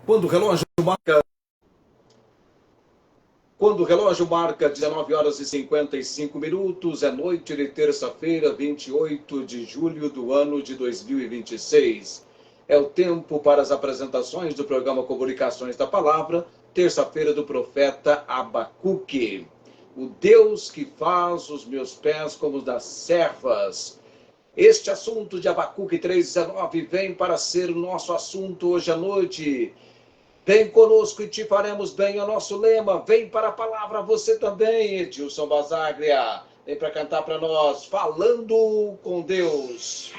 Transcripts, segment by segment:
Quando o relógio marca Quando o relógio marca 19 horas e 55 minutos, é noite de terça-feira, 28 de julho do ano de 2026. É o tempo para as apresentações do programa Comunicações da Palavra, terça-feira do profeta Abacuque. O Deus que faz os meus pés como os das servas. Este assunto de Abacuque 3,19 vem para ser o nosso assunto hoje à noite. Vem conosco e te faremos bem, é o nosso lema. Vem para a palavra você também, Edilson Basaglia. Vem para cantar para nós, falando com Deus.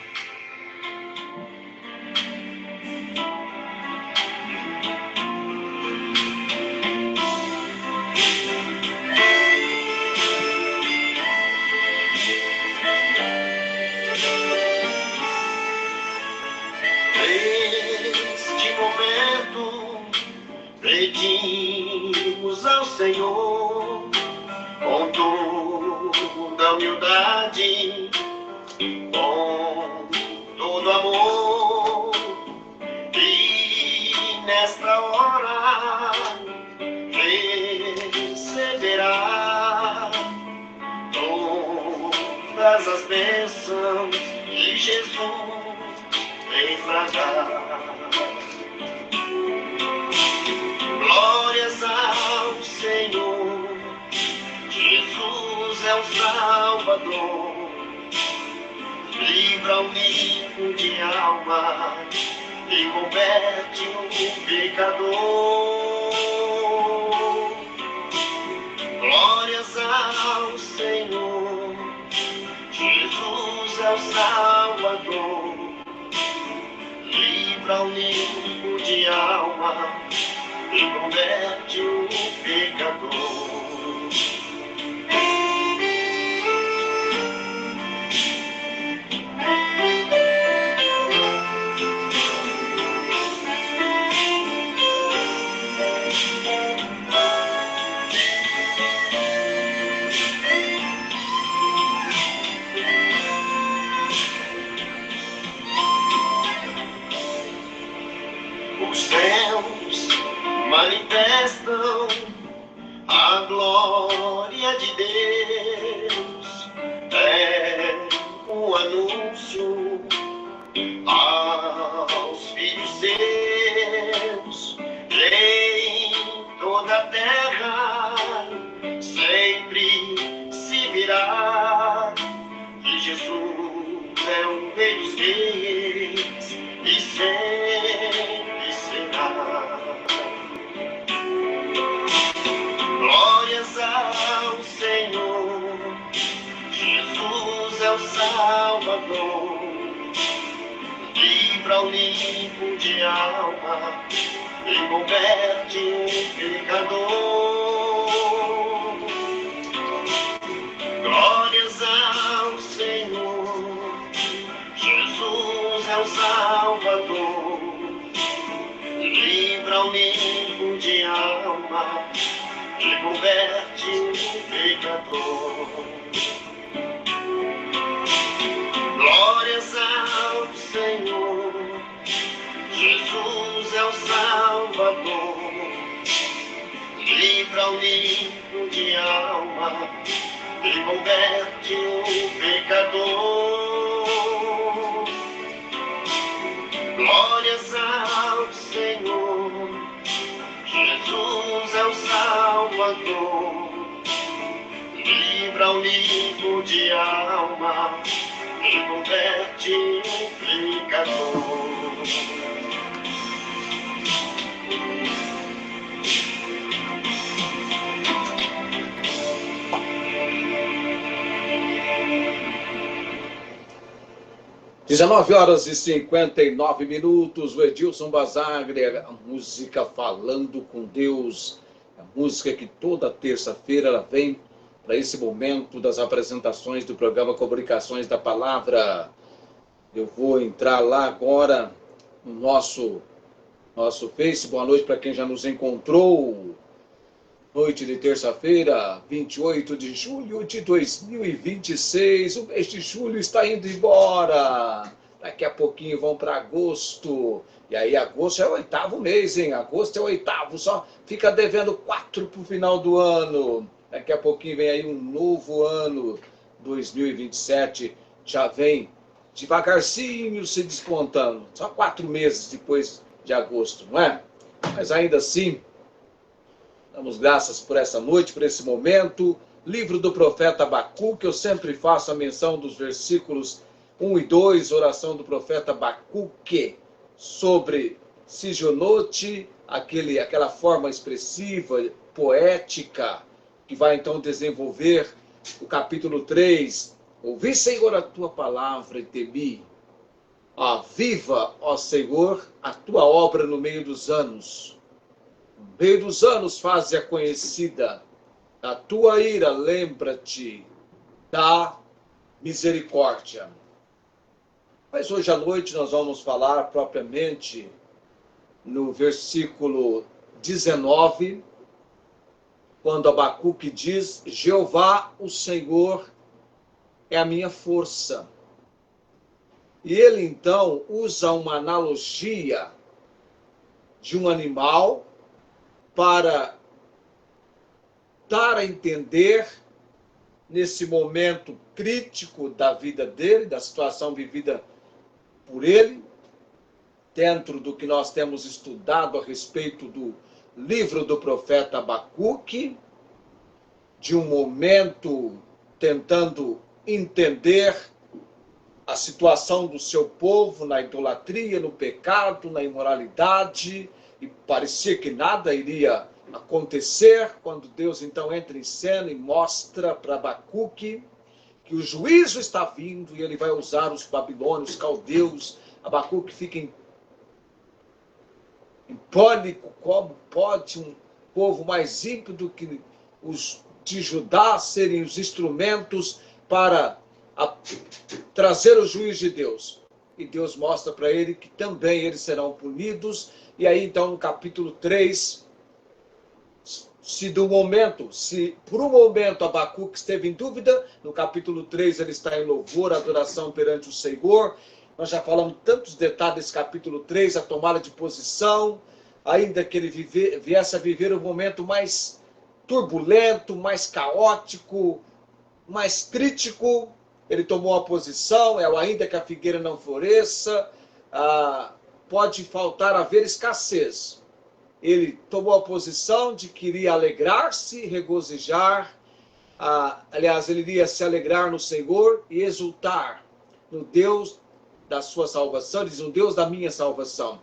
Neste momento, pedimos ao Senhor, com toda humildade, com todo amor, e nesta hora receberá todas as bênçãos que Jesus vem pra dar. Glórias ao Senhor, Jesus é o Salvador, livra o limpo de alma e converte o pecador. Glórias ao Senhor, Jesus é o Salvador, livra o limpo de alma e converte o pecador. Os céus manifestam a glória de Deus, é o anúncio aos filhos seus, em toda a terra sempre se virá que Jesus é o Rei dos Reis e sempre será. Glórias ao Senhor, Jesus é o Salvador, livra o limpo de alma e converte o pecador. Glórias ao Senhor, Jesus é o Salvador, livra o limpo de alma e converte o pecador. Glórias ao Senhor, Jesus é o Salvador, livra o limpo de alma e converte o pecador. Glórias ao Senhor, Jesus é o Salvador, livra o limpo de alma e converte o pecador. 19 horas e 59 minutos, o Edilson Basaglia, a música Falando com Deus, a música que toda terça-feira ela vem para esse momento das apresentações do programa Comunicações da Palavra. Eu vou entrar lá agora no nosso Face. Boa noite para quem já nos encontrou. Noite de terça-feira, 28 de julho de 2026. O mês de julho está indo embora. Daqui a pouquinho vão para agosto. E aí agosto é o 8º mês, hein? Agosto é o 8º, só fica devendo 4 para o final do ano. Daqui a pouquinho vem aí um novo ano, 2027, já vem devagarzinho se despontando. Só 4 meses depois de agosto, não é? Mas ainda assim, damos graças por essa noite, por esse momento. Livro do profeta Abacuque, eu sempre faço a menção dos versículos 1 e 2, oração do profeta Abacuque, sobre Sigionote, aquela forma expressiva, poética, que vai então desenvolver o capítulo 3. Ouvi, Senhor, a tua palavra e temi. Viva, ó Senhor, a tua obra no meio dos anos. No meio dos anos faze-a conhecida. Da tua ira lembra-te da misericórdia. Mas hoje à noite nós vamos falar propriamente no versículo 19, quando Abacuque diz: Jeová, o Senhor, é a minha força. E ele então usa uma analogia de um animal para dar a entender, nesse momento crítico da vida dele, da situação vivida por ele, dentro do que nós temos estudado a respeito do livro do profeta Abacuque, de um momento tentando entender a situação do seu povo na idolatria, no pecado, na imoralidade, e parecia que nada iria acontecer, quando Deus então entra em cena e mostra para Abacuque que o juízo está vindo e ele vai usar os babilônios, os caldeus. Abacuque fica em pânico. Como pode um povo mais ímpio do que os de Judá serem os instrumentos para trazer o juízo de Deus? E Deus mostra para ele que também eles serão punidos. E aí então no capítulo 3, se por um momento Abacuque esteve em dúvida, no capítulo 3 ele está em louvor, adoração perante o Senhor. Nós já falamos tantos detalhes desse capítulo 3, a tomada de posição, ainda que ele viesse a viver um momento mais turbulento, mais caótico, mais crítico. Ele tomou a posição, ainda que a figueira não floresça, pode faltar haver escassez. Ele tomou a posição de que iria alegrar-se, regozijar, aliás, ele iria se alegrar no Senhor e exultar no Deus da sua salvação. Ele diz: o Deus da minha salvação.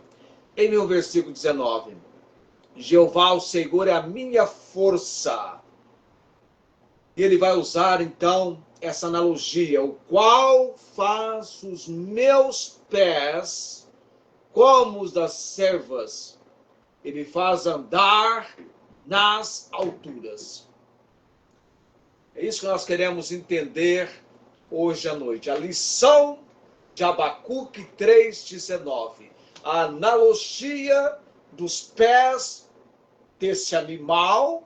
Em meu versículo 19, Jeová, o Senhor, é a minha força. E ele vai usar então essa analogia: o qual faz os meus pés como os das servas, ele faz andar nas alturas. É isso que nós queremos entender hoje à noite. A lição de Abacuque 3,19. A analogia dos pés desse animal,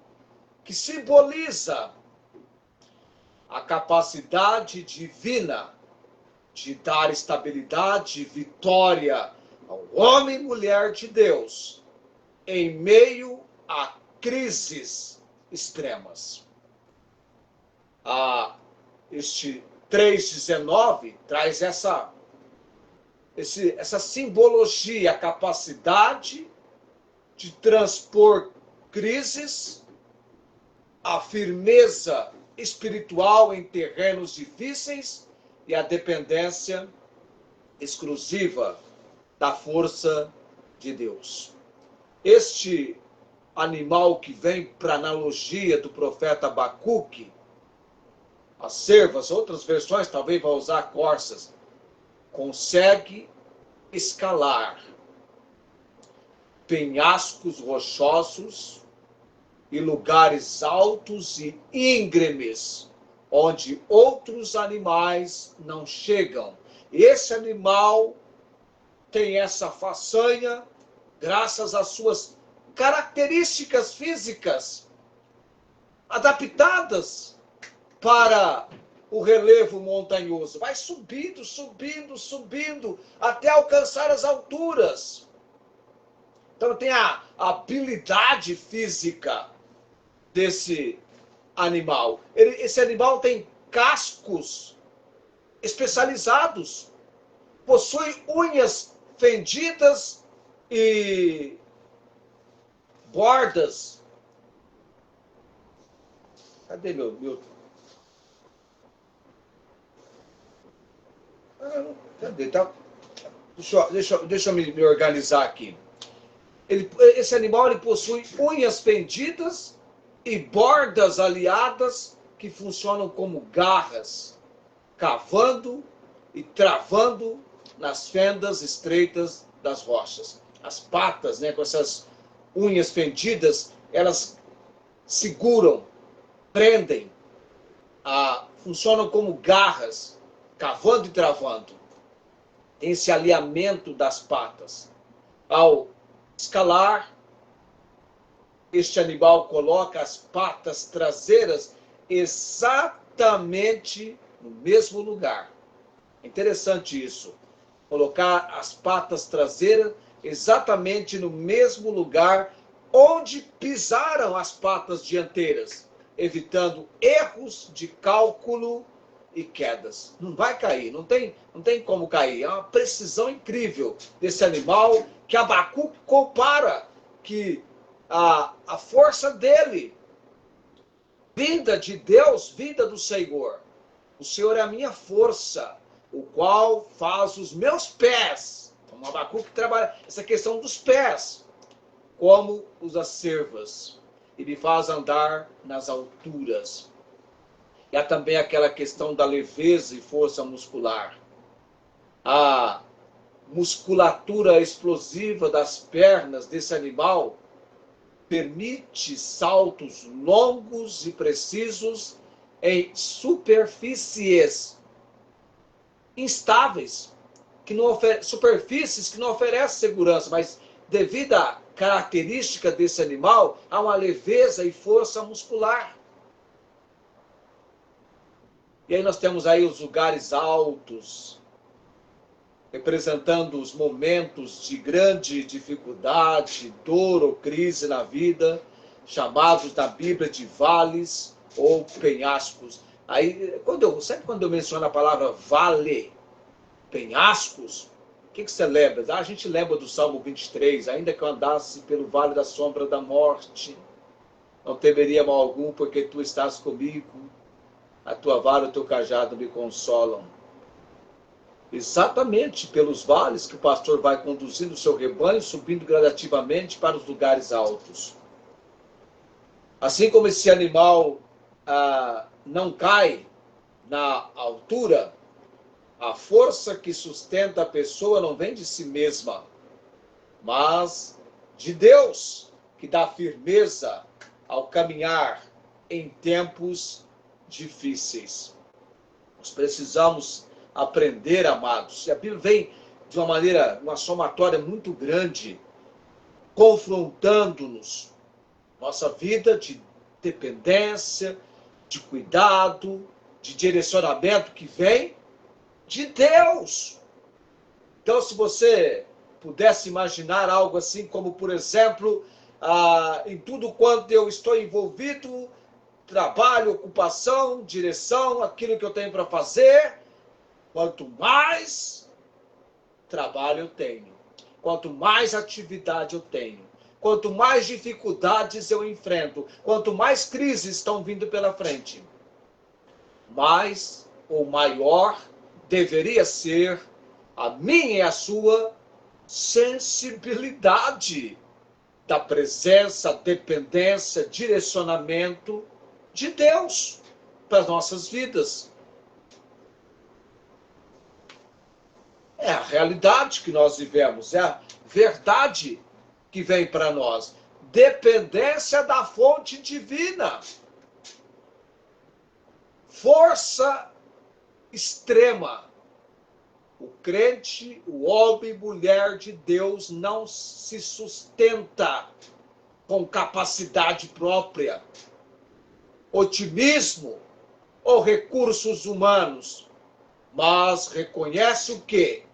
que simboliza a capacidade divina de dar estabilidade e vitória ao homem e mulher de Deus em meio a crises extremas. Este 3,19 traz essa simbologia, a capacidade de transpor crises, a firmeza espiritual em terrenos difíceis e a dependência exclusiva da força de Deus. Este animal que vem para analogia do profeta Abacuque, as servas, outras versões talvez vão usar corças, consegue escalar penhascos rochosos e lugares altos e íngremes, onde outros animais não chegam. Esse animal tem essa façanha graças às suas características físicas adaptadas para o relevo montanhoso. Vai subindo, subindo, subindo, até alcançar as alturas. Então tem a habilidade física desse animal. Esse animal tem cascos especializados, possui unhas fendidas e bordas. Cadê meu... Cadê? Tá... Deixa eu me organizar aqui. Esse animal ele possui unhas fendidas e bordas aliadas que funcionam como garras, cavando e travando nas fendas estreitas das rochas. As patas, né, com essas unhas fendidas, elas seguram, prendem, funcionam como garras, cavando e travando. Tem esse alinhamento das patas. Ao escalar, este animal coloca as patas traseiras exatamente no mesmo lugar. Interessante isso. Colocar as patas traseiras exatamente no mesmo lugar onde pisaram as patas dianteiras, evitando erros de cálculo e quedas. Não vai cair, não tem como cair. É uma precisão incrível desse animal que Abacuque compara que a força dele, vinda de Deus, vinda do Senhor. O Senhor é a minha força, o qual faz os meus pés. Como Abacuque trabalha essa questão dos pés, como os acervas, e me faz andar nas alturas. E há também aquela questão da leveza e força muscular. A musculatura explosiva das pernas desse animal permite saltos longos e precisos em superfícies instáveis, superfícies que não oferecem segurança, mas devido à característica desse animal, há uma leveza e força muscular. E aí nós temos aí os lugares altos, representando os momentos de grande dificuldade, dor ou crise na vida, chamados na Bíblia de vales ou penhascos. Aí, sempre quando eu menciono a palavra vale, penhascos, o que você lembra? A gente lembra do Salmo 23, ainda que eu andasse pelo vale da sombra da morte, não temeria mal algum, porque tu estás comigo, a tua vara e o teu cajado me consolam. Exatamente pelos vales que o pastor vai conduzindo o seu rebanho, subindo gradativamente para os lugares altos. Assim como esse animal não cai na altura, a força que sustenta a pessoa não vem de si mesma, mas de Deus, que dá firmeza ao caminhar em tempos difíceis. Nós precisamos aprender, amados. E a Bíblia vem de uma somatória muito grande, confrontando-nos. Nossa vida de dependência, de cuidado, de direcionamento que vem de Deus. Então, se você pudesse imaginar algo assim, como, por exemplo, em tudo quanto eu estou envolvido, trabalho, ocupação, direção, aquilo que eu tenho para fazer, quanto mais trabalho eu tenho, quanto mais atividade eu tenho, quanto mais dificuldades eu enfrento, quanto mais crises estão vindo pela frente, mais ou maior deveria ser a minha e a sua sensibilidade da presença, dependência, direcionamento de Deus para as nossas vidas. É a realidade que nós vivemos, é a verdade que vem para nós. Dependência da fonte divina. Força extrema. O crente, o homem e mulher de Deus não se sustenta com capacidade própria. Otimismo ou recursos humanos, mas reconhece o quê?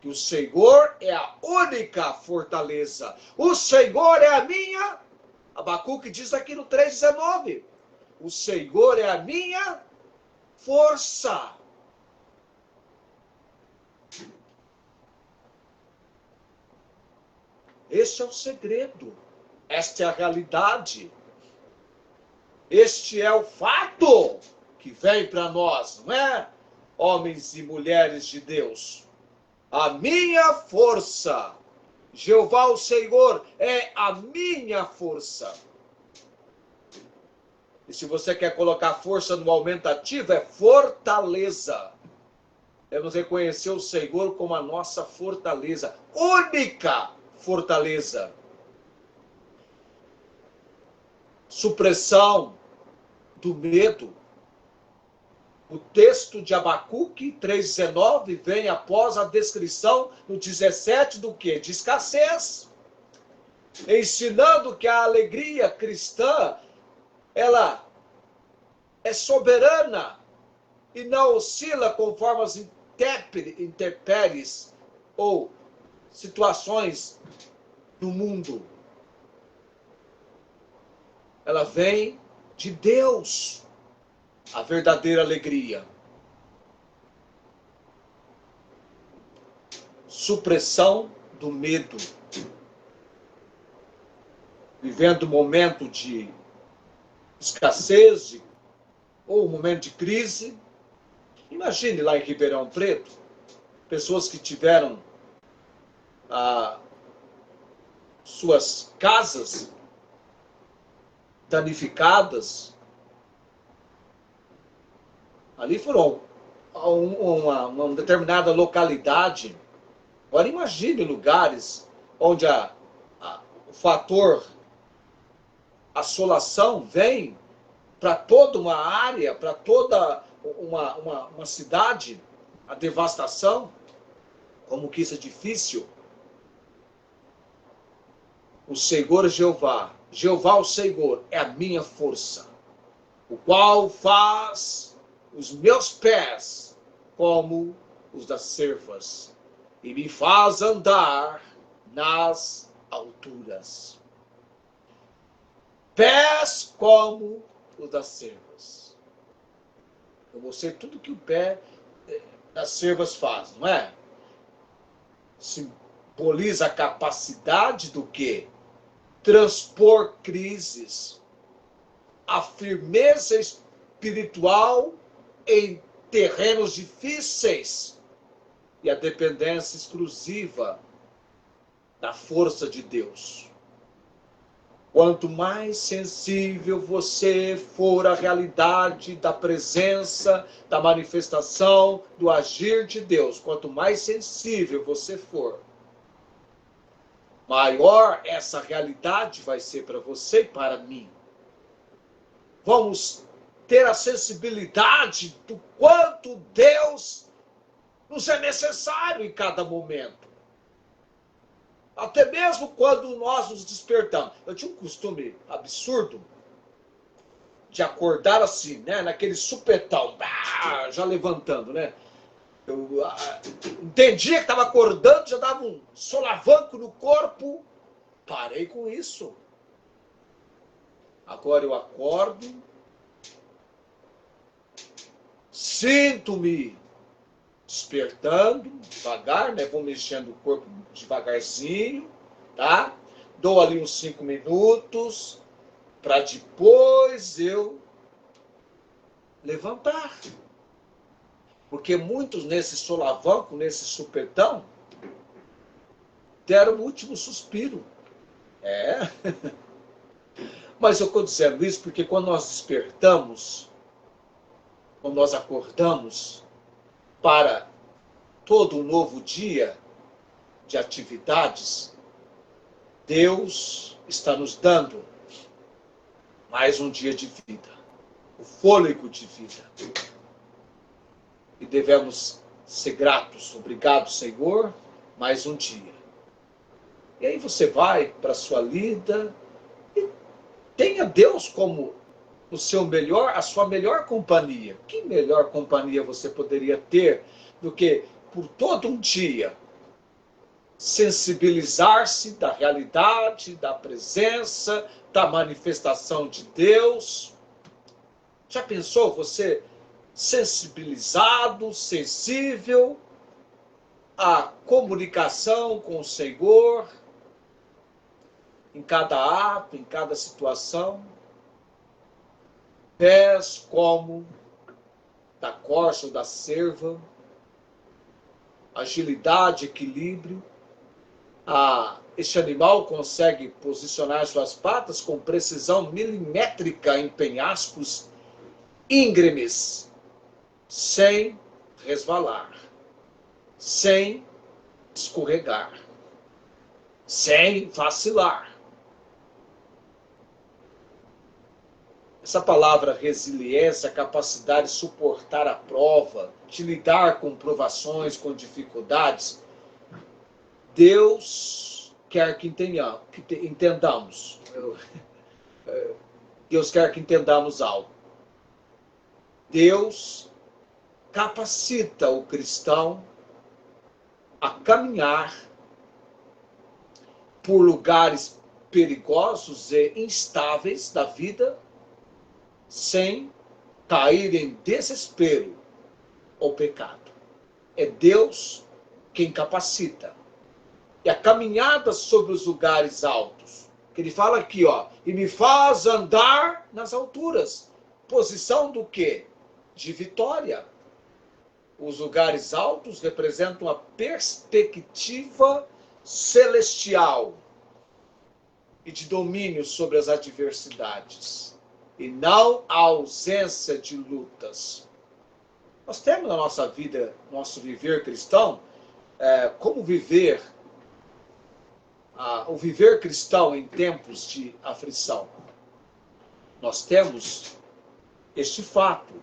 Que o Senhor é a única fortaleza. O Senhor é a minha, Abacuque diz aqui no 3,19, o Senhor é a minha força. Este é o segredo, esta é a realidade, este é o fato que vem para nós, não é? Homens e mulheres de Deus, a minha força, Jeová o Senhor é a minha força. E se você quer colocar força no aumentativo, é fortaleza. Devemos reconhecer o Senhor como a nossa fortaleza, única fortaleza. Supressão do medo. O texto de Abacuque 3,19 vem após a descrição no 17 do quê? De escassez. Ensinando que a alegria cristã, ela é soberana e não oscila conforme as intempéries ou situações do mundo. Ela vem de Deus, a verdadeira alegria. Supressão do medo. Vivendo um momento de escassez ou um momento de crise. Imagine lá em Ribeirão Preto, pessoas que tiveram suas casas danificadas. Ali foram uma determinada localidade. Agora imagine lugares onde o fator assolação vem para toda uma área, para toda uma cidade, a devastação, como que isso é difícil. O Senhor Jeová, Jeová o Senhor, é a minha força, o qual faz os meus pés como os das cervas, e me faz andar nas alturas. Pés como os das cervas. Eu vou ser tudo que o pé das cervas faz, não é? Simboliza a capacidade do quê? Transpor crises, a firmeza espiritual em terrenos difíceis e a dependência exclusiva da força de Deus. Quanto mais sensível você for à realidade da presença, da manifestação, do agir de Deus, quanto mais sensível você for, maior essa realidade vai ser para você e para mim. Vamos ter a sensibilidade do quanto Deus nos é necessário em cada momento. Até mesmo quando nós nos despertamos. Eu tinha um costume absurdo de acordar assim, né? Naquele supetão, já levantando, né? Eu entendia que estava acordando, já dava um solavanco no corpo. Parei com isso. Agora eu acordo, sinto-me despertando, devagar, né? Vou mexendo o corpo devagarzinho, tá? Dou ali uns 5 minutos, para depois eu levantar. Porque muitos nesse solavanco, nesse supetão, deram o último suspiro. Mas eu estou dizendo isso porque quando nós despertamos, quando nós acordamos para todo um novo dia de atividades, Deus está nos dando mais um dia de vida, o fôlego de vida. E devemos ser gratos. Obrigado, Senhor, mais um dia. E aí você vai para a sua lida e tenha Deus como a sua melhor companhia. Que melhor companhia você poderia ter do que por todo um dia sensibilizar-se da realidade, da presença, da manifestação de Deus? Já pensou você sensibilizado, sensível à comunicação com o Senhor em cada ato, em cada situação? Pés como da corça ou da cerva, agilidade, equilíbrio. Este animal consegue posicionar suas patas com precisão milimétrica em penhascos íngremes, sem resvalar, sem escorregar, sem vacilar. Essa palavra resiliência, a capacidade de suportar a prova, de lidar com provações, com dificuldades, Deus quer que entendamos. Deus quer que entendamos algo. Deus capacita o cristão a caminhar por lugares perigosos e instáveis da vida, sem cair em desespero ou pecado. É Deus quem capacita. E a caminhada sobre os lugares altos, que ele fala aqui, e me faz andar nas alturas. Posição do quê? De vitória. Os lugares altos representam a perspectiva celestial e de domínio sobre as adversidades, e não a ausência de lutas. Nós temos na nossa vida, nosso viver cristão, como viver o viver cristão em tempos de aflição. Nós temos este fato: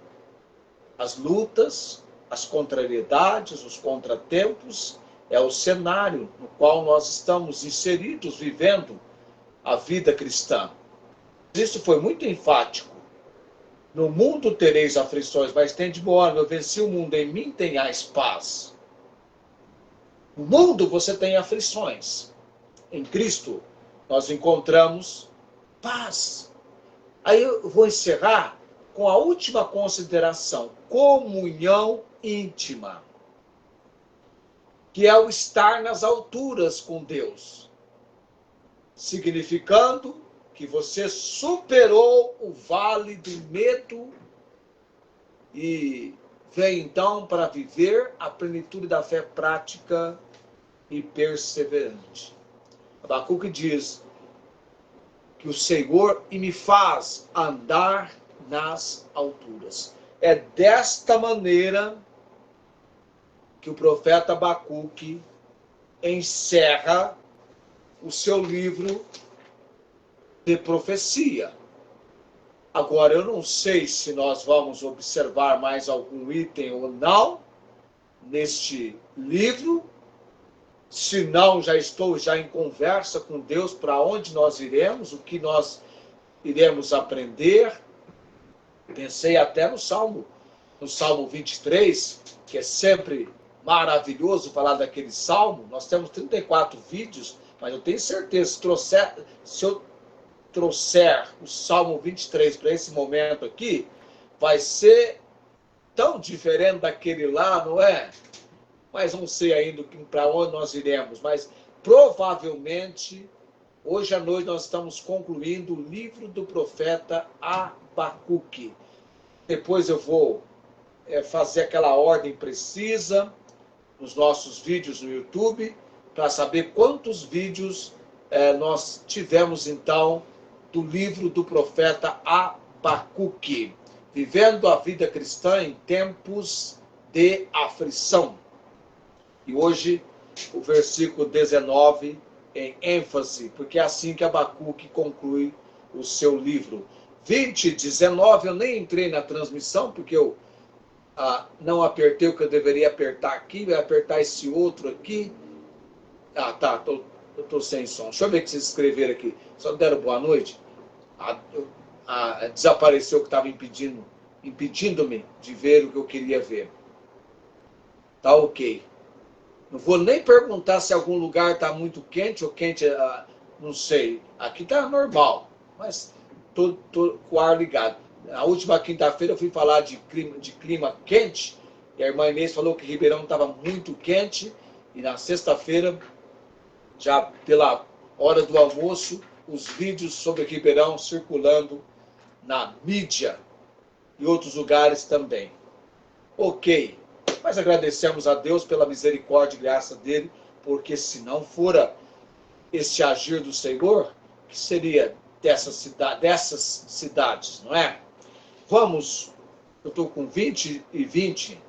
as lutas, as contrariedades, os contratempos, é o cenário no qual nós estamos inseridos, vivendo a vida cristã. Isso foi muito enfático. No mundo tereis aflições, mas tende bom ânimo, eu venci o mundo, em mim tenhais paz. No mundo você tem aflições. Em Cristo nós encontramos paz. Aí eu vou encerrar com a última consideração: comunhão íntima, que é o estar nas alturas com Deus, significando que você superou o vale do medo e vem então para viver a plenitude da fé prática e perseverante. Abacuque diz que o Senhor me faz andar nas alturas. É desta maneira que o profeta Abacuque encerra o seu livro de profecia. Agora, eu não sei se nós vamos observar mais algum item ou não neste livro. Se não, já estou em conversa com Deus para onde nós iremos, o que nós iremos aprender. Pensei até no Salmo 23, que é sempre maravilhoso falar daquele Salmo. Nós temos 34 vídeos, mas eu tenho certeza, se eu trouxer o Salmo 23 para esse momento aqui, vai ser tão diferente daquele lá, não é? Mas não sei ainda para onde nós iremos, mas provavelmente hoje à noite nós estamos concluindo o livro do profeta Abacuque. Depois eu vou fazer aquela ordem precisa nos nossos vídeos no YouTube, para saber quantos vídeos nós tivemos então do livro do profeta Abacuque, vivendo a vida cristã em tempos de aflição. E hoje o versículo 19 em ênfase, porque é assim que Abacuque conclui o seu livro. 20, 19, eu nem entrei na transmissão, porque eu não apertei o que eu deveria apertar aqui, vai apertar esse outro aqui. Tá, eu estou sem som. Deixa eu ver o que vocês escreveram aqui. Só deram boa noite? desapareceu o que estava impedindo-me de ver o que eu queria ver. Tá ok. Não vou nem perguntar se algum lugar está muito quente ou quente, não sei. Aqui está normal, mas tô com o ar ligado. Na última quinta-feira eu fui falar de clima quente, e a irmã Inês falou que Ribeirão estava muito quente, e na sexta-feira, já pela hora do almoço, os vídeos sobre Ribeirão circulando na mídia e outros lugares também. Ok, mas agradecemos a Deus pela misericórdia e graça dele, porque se não fora este agir do Senhor, que seria dessas cidades, não é? Vamos, eu estou com 20 e 20,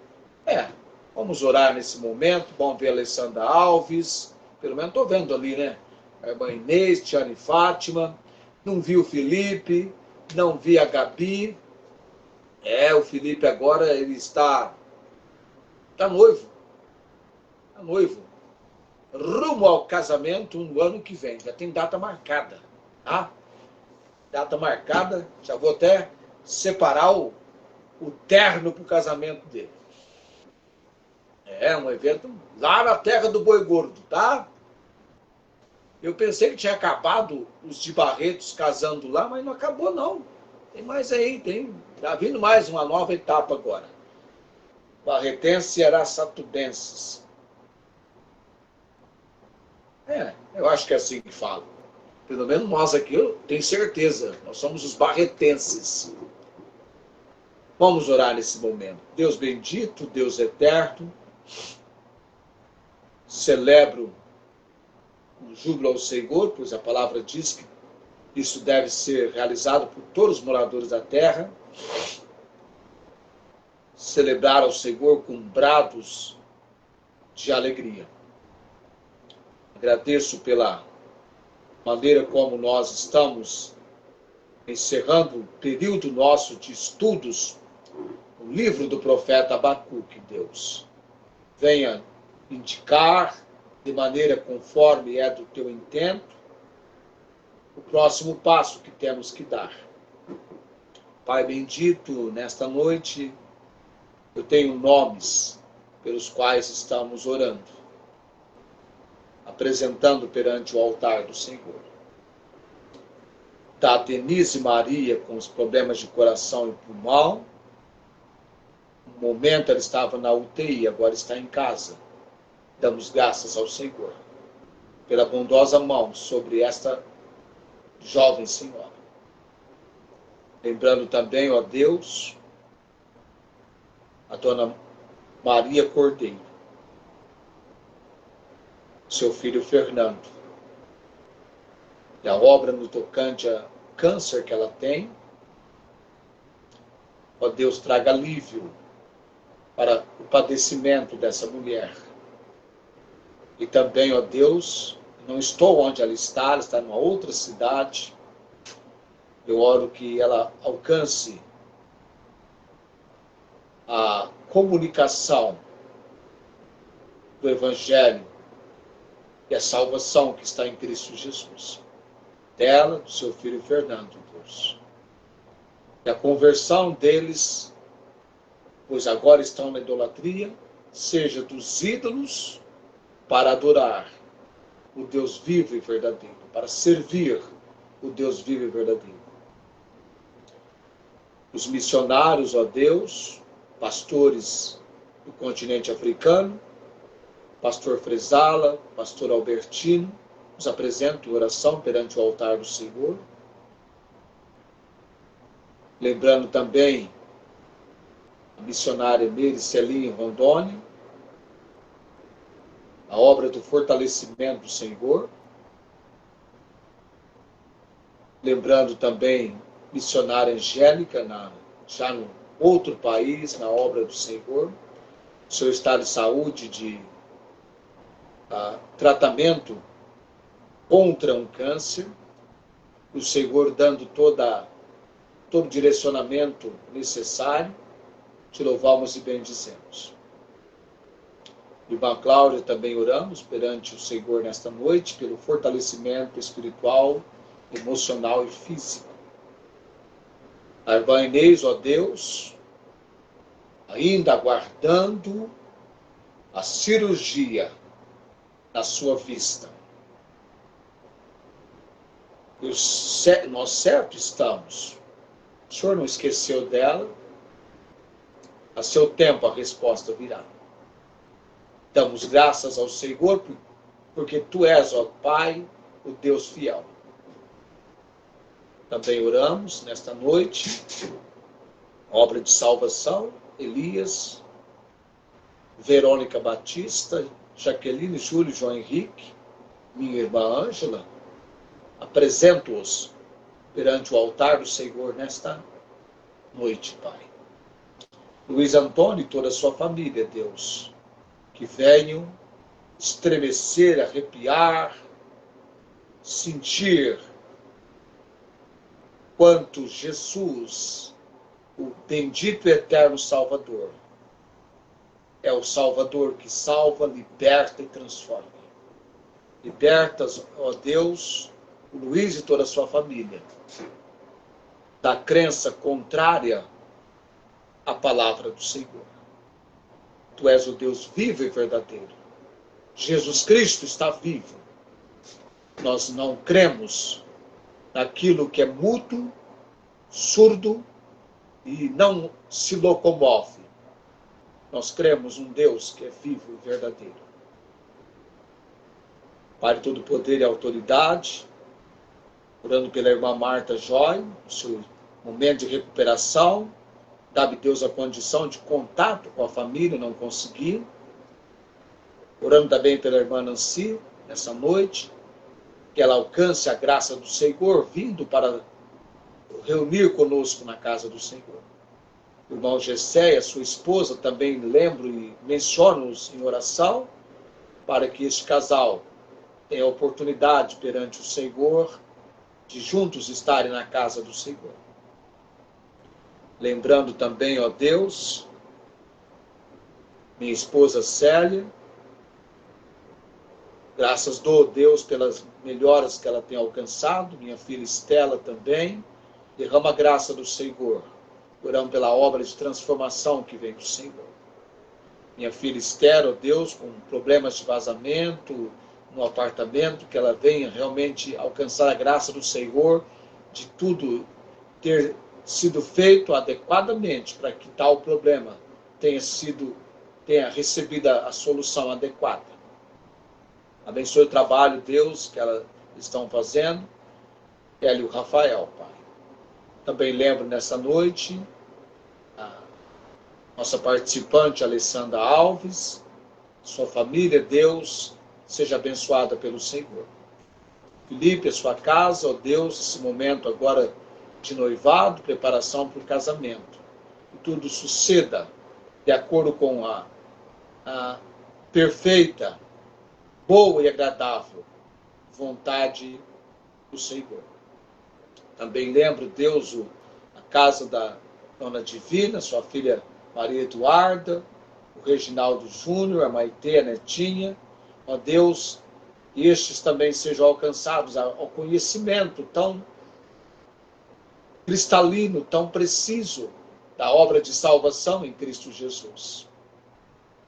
vamos orar nesse momento. Vamos ver a Alessandra Alves, pelo menos estou vendo ali, né? A irmã Inês, Tiane Fátima, não vi o Felipe, não vi a Gabi. O Felipe agora, ele está noivo, rumo ao casamento no ano que vem, já tem data marcada, tá? Data marcada, já vou até separar o terno para o casamento dele. Um evento lá na terra do Boi Gordo, tá? Eu pensei que tinha acabado os de Barretos casando lá, mas não acabou não. Tem mais aí, tá vindo mais uma nova etapa agora. Barretenses e araçatubenses. Eu acho que é assim que fala. Pelo menos nós aqui, eu tenho certeza, nós somos os barretenses. Vamos orar nesse momento. Deus bendito, Deus eterno, celebro o júbilo ao Senhor, pois a palavra diz que isso deve ser realizado por todos os moradores da terra. Celebrar ao Senhor com brados de alegria. Agradeço pela maneira como nós estamos encerrando o período nosso de estudos no livro do profeta Abacuque. Deus venha indicar de maneira conforme é do teu intento o próximo passo que temos que dar. Pai bendito, nesta noite eu tenho nomes pelos quais estamos orando, apresentando perante o altar do Senhor. Da Denise Maria com os problemas de coração e pulmão. No momento ela estava na UTI, agora está em casa. Damos graças ao Senhor pela bondosa mão sobre esta jovem senhora. Lembrando também, ó Deus, a dona Maria Cordeiro, seu filho Fernando, e a obra no tocante a câncer que ela tem. Ó Deus, traga alívio para o padecimento dessa mulher. E também, ó Deus, não estou onde ela está numa outra cidade. Eu oro que ela alcance a comunicação do Evangelho e a salvação que está em Cristo Jesus. Dela, do seu filho Fernando, Deus. E a conversão deles, pois agora estão na idolatria, seja dos ídolos para adorar o Deus vivo e verdadeiro, para servir o Deus vivo e verdadeiro. Os missionários, ó Deus, pastores do continente africano, pastor Fresala, pastor Albertino, nos apresento oração perante o altar do Senhor. Lembrando também a missionária Mericelinha Rondoni, a obra do fortalecimento do Senhor. Lembrando também a missionária Angélica, já no outro país, na obra do Senhor. Seu estado de saúde, de tratamento contra um câncer. O Senhor dando todo o direcionamento necessário. Te louvamos e bendizemos. Irmã Cláudia, também oramos perante o Senhor nesta noite, pelo fortalecimento espiritual, emocional e físico. A irmã Inês, ó Deus, ainda aguardando a cirurgia na sua vista. Nós certo estamos. O Senhor não esqueceu dela. A seu tempo a resposta virá. Damos graças ao Senhor, porque Tu és, ó Pai, o Deus fiel. Também oramos nesta noite, obra de salvação, Elias, Verônica Batista, Jaqueline, Júlio, João Henrique, minha irmã Ângela. Apresento-os perante o altar do Senhor nesta noite, Pai. Luiz Antônio e toda a sua família, Deus, que venham estremecer, arrepiar, sentir quanto Jesus, o bendito e eterno Salvador, é o Salvador que salva, liberta e transforma. Libertas, ó Deus, o Luiz e toda a sua família da crença contrária à palavra do Senhor. Tu és o Deus vivo e verdadeiro. Jesus Cristo está vivo. Nós não cremos naquilo que é mudo, surdo e não se locomove. Nós cremos um Deus que é vivo e verdadeiro. Pai de todo poder e autoridade, orando pela irmã Marta Joy, no seu momento de recuperação, dá-me Deus a condição de contato com a família, não consegui. Orando também pela irmã Nancy, nessa noite, que ela alcance a graça do Senhor, vindo para reunir conosco na casa do Senhor. O irmão Gessé e a sua esposa, também lembro e menciono-os em oração, para que este casal tenha a oportunidade perante o Senhor, de juntos estarem na casa do Senhor. Lembrando também, ó Deus, minha esposa Célia, graças dou a Deus pelas melhoras que ela tem alcançado, minha filha Estela também, derrama a graça do Senhor, orando pela obra de transformação que vem do Senhor. Minha filha Esther, ó Deus, com problemas de vazamento no apartamento, que ela venha realmente alcançar a graça do Senhor, de tudo ter sido feito adequadamente para que tal problema tenha recebido a solução adequada. Abençoe o trabalho, Deus, que elas estão fazendo. Ela e o Rafael, Pai. Também lembro nessa noite a nossa participante, Alessandra Alves, sua família, Deus, seja abençoada pelo Senhor. Felipe, a sua casa, ó Deus, esse momento agora de noivado, preparação para o casamento. Que tudo suceda de acordo com a perfeita, boa e agradável vontade do Senhor. Também lembro, Deus, a casa da Dona Divina, sua filha Maria Eduarda, o Reginaldo Júnior, a Maitê, a Netinha. Ó Deus, e estes também sejam alcançados ao conhecimento tão cristalino, tão preciso da obra de salvação em Cristo Jesus.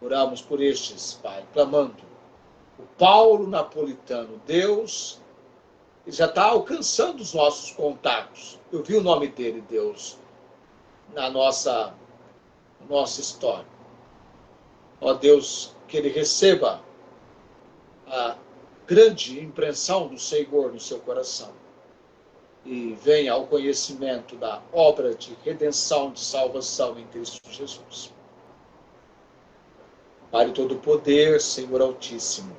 Oramos por estes, Pai, clamando. O Paulo Napolitano, Deus, ele já está alcançando os nossos contatos. Eu vi o nome dele, Deus, na nossa história. Ó Deus, que ele receba a grande impressão do Senhor no seu coração e venha ao conhecimento da obra de redenção, de salvação em Cristo Jesus. Pai de todo poder, Senhor Altíssimo,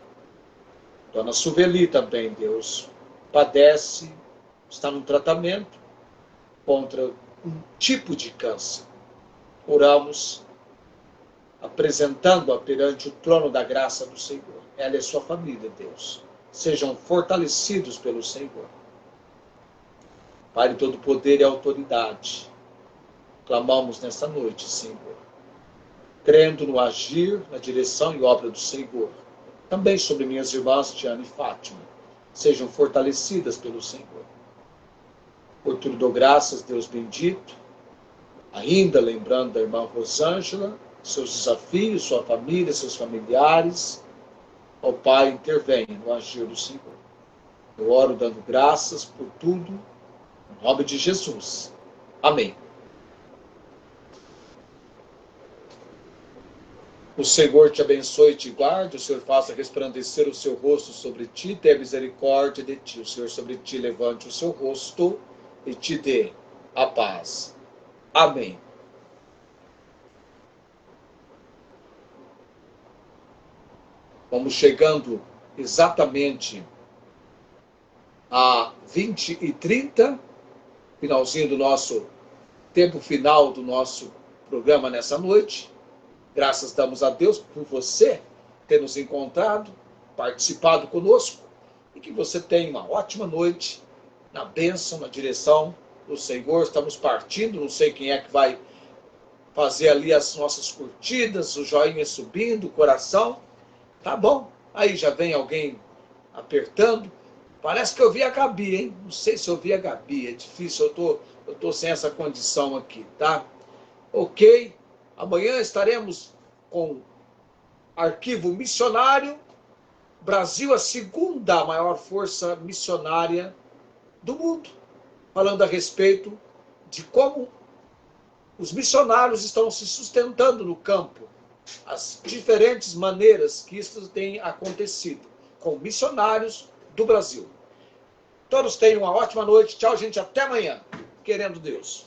Dona Suveli também, Deus, padece, está no tratamento contra um tipo de câncer. Oramos, apresentando-a perante o trono da graça do Senhor. Ela e sua família, Deus, sejam fortalecidos pelo Senhor. Pai de todo poder e autoridade, clamamos nesta noite, Senhor, crendo no agir, na direção e obra do Senhor, também sobre minhas irmãs Diana e Fátima, sejam fortalecidas pelo Senhor. Por tudo dou graças, Deus bendito, Ainda lembrando da irmã Rosângela, seus desafios, sua família, seus familiares. Ó Pai, intervenha no agir do Senhor. Eu oro dando graças por tudo, em nome de Jesus. Amém. O Senhor te abençoe e te guarde, o Senhor faça resplandecer o seu rosto sobre ti, tenha misericórdia de ti. O Senhor sobre ti levante o seu rosto e te dê a paz. Amém. Vamos chegando exatamente a 20h30, finalzinho do nosso tempo final do nosso programa nessa noite. Graças damos a Deus por você ter nos encontrado, participado conosco, e que você tenha uma ótima noite, na bênção, na direção do Senhor. Estamos partindo, não sei quem é que vai fazer ali as nossas curtidas, o joinha subindo, o coração. Tá bom, aí já vem alguém apertando. Parece que eu vi a Gabi, hein? Não sei se eu vi a Gabi, é difícil, eu tô sem essa condição aqui, tá? Ok, amanhã estaremos com Arquivo Missionário, Brasil, a segunda maior força missionária do mundo, falando a respeito de como os missionários estão se sustentando no campo, as diferentes maneiras que isso tem acontecido com missionários do Brasil. Todos tenham uma ótima noite. Tchau, gente. Até amanhã. Querendo Deus.